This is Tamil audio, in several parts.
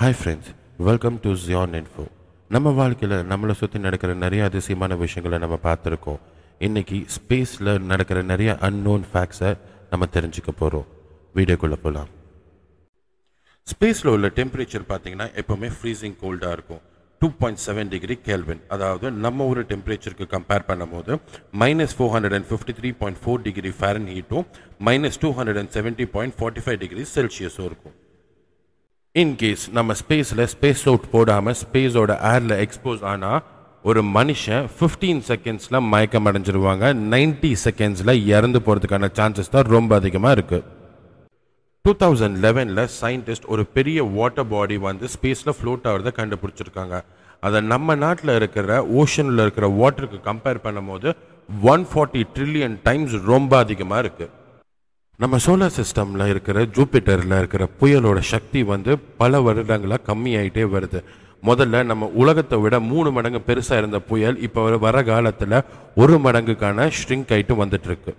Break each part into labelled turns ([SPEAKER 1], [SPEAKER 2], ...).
[SPEAKER 1] Hi friends, welcome to Zion Info. நம்ம வாழ்க்கையில் நம்மளை சுற்றி நடக்கிற நிறைய அதிசயமான விஷயங்களை நம்ம பார்த்துருக்கோம். இன்றைக்கி ஸ்பேஸில் நடக்கிற நிறைய அன்னோன் ஃபேக்ட்ஸை நம்ம தெரிஞ்சுக்க போகிறோம். வீடியோக்குள்ளே போகலாம். ஸ்பேஸில் உள்ள டெம்பரேச்சர் பார்த்தீங்கன்னா எப்போவுமே ஃப்ரீசிங் கோல்டாக இருக்கும். 2.7 டிகிரி கெல்வின், அதாவது நம்ம ஒரு டெம்பரேச்சருக்கு கம்பேர் பண்ணும்போது -453.4 டிகிரி ஃபாரன்ஹீட்டும் -270.45 டிகிரி செல்சியஸும் இருக்கும். இன்கேஸ் நம்ம ஸ்பேஸ் அவுட் போடாமல் ஸ்பேஸோட ஏரில் எக்ஸ்போஸ் ஆனால் ஒரு மனுஷன் 15 செகண்ட்ஸில் மயக்கம் அடைஞ்சிருவாங்க. 90 செகண்ட்ஸில் இறந்து போகிறதுக்கான சான்சஸ் தான் ரொம்ப அதிகமாக இருக்குது. 2011 சயின்டிஸ்ட் ஒரு பெரிய வாட்டர் பாடி ஸ்பேஸில் ஃப்ளோட் ஆகிறத கண்டுபிடிச்சிருக்காங்க. அதை நம்ம நாட்டில் இருக்கிற ஓஷனில் இருக்கிற வாட்டருக்கு கம்பேர் பண்ணும்போது 140 ட்ரில்லியன் டைம்ஸ் ரொம்ப அதிகமாக இருக்குது. நம்ம சோலார் சிஸ்டமில் இருக்கிற ஜூபிட்டரில் இருக்கிற புயலோட சக்தி பல வருடங்களாக கம்மியாயிட்டே வருது. முதல்ல நம்ம உலகத்தை விட 3 மடங்கு பெருசாக இருந்த புயல் இப்போ வர காலத்தில் 1 மடங்குக்கான ஷ்ரிங்க் ஆகிட்டு வந்துட்டுருக்கு.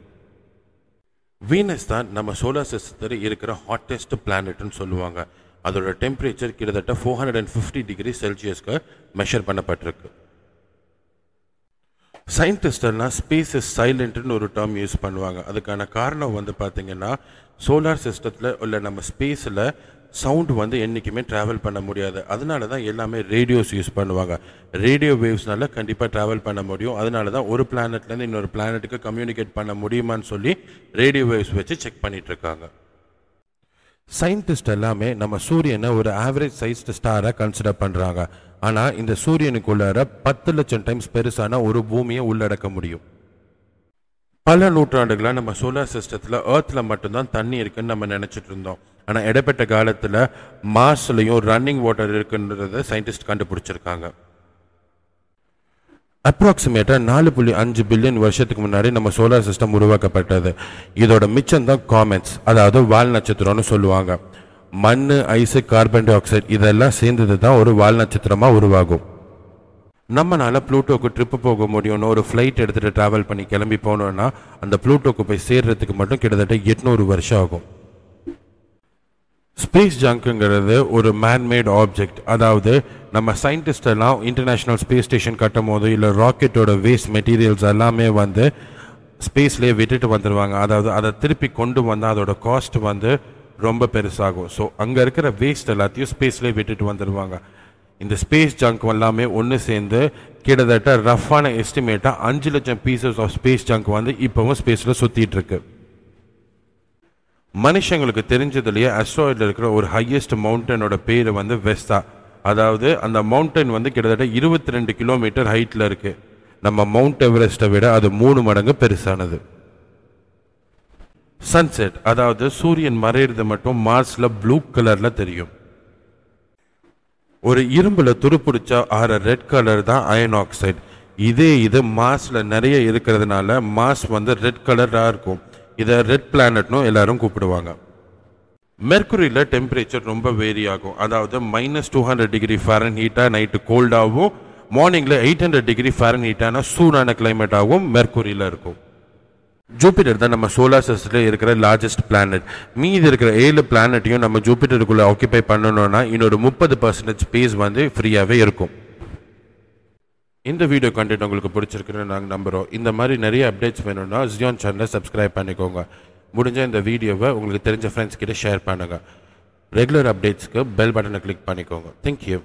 [SPEAKER 1] வீனஸ் தான் நம்ம சோலார் சிஸ்டத்தில் இருக்கிற ஹாட்டஸ்ட் பிளானட்னு சொல்லுவாங்க. அதோட டெம்பரேச்சர் கிட்டத்தட்ட 450 டிகிரி செல்சியஸ்க்கு மெஷர் பண்ணப்பட்டிருக்கு. சயின்டிஸ்ட் எல்லாம் ஸ்பேஸ் இஸ் சைலண்ட்னு ஒரு டேர்ம் யூஸ் பண்ணுவாங்க. அதுக்கான காரணம் பார்த்தீங்கன்னா சோலார் சிஸ்டத்தில் உள்ள நம்ம ஸ்பேஸில் சவுண்டு என்றைக்குமே ட்ராவல் பண்ண முடியாது. அதனால தான் எல்லாமே ரேடியோஸ் யூஸ் பண்ணுவாங்க. ரேடியோ வேவ்ஸ்னால கண்டிப்பாக ட்ராவல் பண்ண முடியும். அதனால தான் ஒரு பிளானட்லேருந்து இன்னொரு பிளானட்டுக்கு கம்யூனிகேட் பண்ண முடியுமான்னு சொல்லி ரேடியோ வேவ்ஸ் வச்சு செக் பண்ணிட்டு இருக்காங்க. சயின்டிஸ்ட் எல்லாமே நம்ம சூரியனை ஒரு ஆவரேஜ் சைஸ்டு ஸ்டாராக கன்சிடர் பண்ணுறாங்க. ஆனால் இந்த சூரியனுக்குள்ளார 10 லட்சம் டைம்ஸ் பெருசான ஒரு பூமியை உள்ளடக்க முடியும். பல நூற்றாண்டுகளாக நம்ம சோலார் சிஸ்டத்தில் ஏர்த்தில் மட்டும்தான் தண்ணி இருக்குன்னு நம்ம நினச்சிட்டு இருந்தோம். ஆனால் இடைப்பட்ட காலத்தில் மார்ஸ்லையும் ரன்னிங் வாட்டர் இருக்குன்றத சயின்டிஸ்ட் கண்டுபிடிச்சிருக்காங்க. அப்ராக்சிமேட்டாக 4.5 பில்லியன் வருஷத்துக்கு முன்னாடி நம்ம சோலார் சிஸ்டம் உருவாக்கப்பட்டது. இதோட மிச்சம் தான் காமெட்ஸ், அதாவது வால் நட்சத்திரம்னு சொல்லுவாங்க. மண், ஐஸு, கார்பன் டை ஆக்சைடு இதெல்லாம் சேர்ந்தது தான் ஒரு வால் நட்சத்திரமாக உருவாகும். நம்மளால் ப்ளூட்டோக்கு ட்ரிப்பு போக முடியும்னு ஒரு ஃப்ளைட் எடுத்துகிட்டு ட்ராவல் பண்ணி கிளம்பி போனோன்னா அந்த ப்ளூட்டோக்கு போய் சேர்றதுக்கு மட்டும் கிட்டத்தட்ட 800 வருஷம் ஆகும். ஸ்பேஸ் ஜங்க்குங்கிறது ஒரு மேன்மேட் ஆப்ஜெக்ட். அதாவது நம்ம சயின்டிஸ்ட் எல்லாம் இன்டர்நேஷ்னல் ஸ்பேஸ் ஸ்டேஷன் கட்டும் போது இல்லை ராக்கெட்டோட வேஸ்ட் மெட்டீரியல்ஸ் எல்லாமே ஸ்பேஸ்லேயே விட்டுட்டு வந்துடுவாங்க. அதாவது அதை திருப்பி கொண்டு வந்தால் அதோட காஸ்ட் ரொம்ப பெருசாகும். ஸோ அங்கே இருக்கிற வேஸ்ட் எல்லாத்தையும் ஸ்பேஸ்லேயே விட்டுட்டு வந்துடுவாங்க. இந்த ஸ்பேஸ் ஜங்க் எல்லாமே ஒன்று சேர்ந்து கிட்டத்தட்ட ரஃப்பான எஸ்டிமேட்டாக 5 லட்சம் பீசஸ் ஆஃப் ஸ்பேஸ் ஜங்க் இப்போவும் ஸ்பேஸில் சுற்றிட்டு இருக்கு. மனுஷங்களுக்கு தெரிஞ்சதுலேயே அஸ்ட்ராய்டில் இருக்கிற ஒரு ஹையஸ்ட் மவுண்டனோட பேர் வெஸ்டா. அதாவது அந்த மவுண்டன் கிட்டத்தட்ட 22 கிலோமீட்டர் ஹைட்டில் இருக்குது. நம்ம மவுண்ட் எவரெஸ்ட்டை விட அது 3 மடங்கு பெருசானது. சன்செட், அதாவது சூரியன் மறையிறது மட்டும் மார்ஸ்ல ப்ளூ கலரில் தெரியும். ஒரு இரும்புல துருப்பிடிச்சா ஆற ரெட் கலர் தான் அயன் ஆக்சைடு. இது மார்ஸ்ல நிறைய இருக்கிறதுனால மார்ஸ் ரெட் கலராக இருக்கும். இதை ரெட் பிளானட்னும் எல்லாரும் கூப்பிடுவாங்க. மெர்க்குரியில் டெம்பரேச்சர் ரொம்ப வேரி ஆகும். அதாவது -200 டிகிரி ஃபாரன்ஹீட்டாக நைட்டு கோல்டாகவும் மார்னிங்கில் 800 டிகிரி ஃபாரன்ஹீட்டான சூடான கிளைமேட்டாகவும் மெர்க்குரியில் இருக்கும். ஜூபிட்டர் தான் நம்ம சோலார் சிஸ்டத்தில் இருக்கிற லார்ஜஸ்ட் பிளானட். மீதி இருக்கிற 7 பிளானட்டையும் நம்ம ஜூபிட்டருக்குள்ளே ஆக்கியபை பண்ணணும்னா இன்னொரு 30% ஸ்பேஸ் ஃப்ரீயாகவே இருக்கும். இந்த வீடியோ கண்டென்ட் உங்களுக்கு பிடிச்சிருக்குன்னு நாங்கள் நம்புகிறோம். இந்த மாதிரி நிறைய அப்டேட்ஸ் வேணும்னா ஜியான் சேனலை சப்ஸ்கிரைப் பண்ணிக்கோங்க. முடிஞ்ச இந்த வீடியோவை உங்களுக்கு தெரிஞ்ச ஃப்ரெண்ட்ஸ் கிட்ட ஷேர் பண்ணுங்கள். ரெகுலர் அப்டேட்ஸ்க்கு பெல் பட்டனை கிளிக் பண்ணிக்கோங்க. தேங்க்யூ.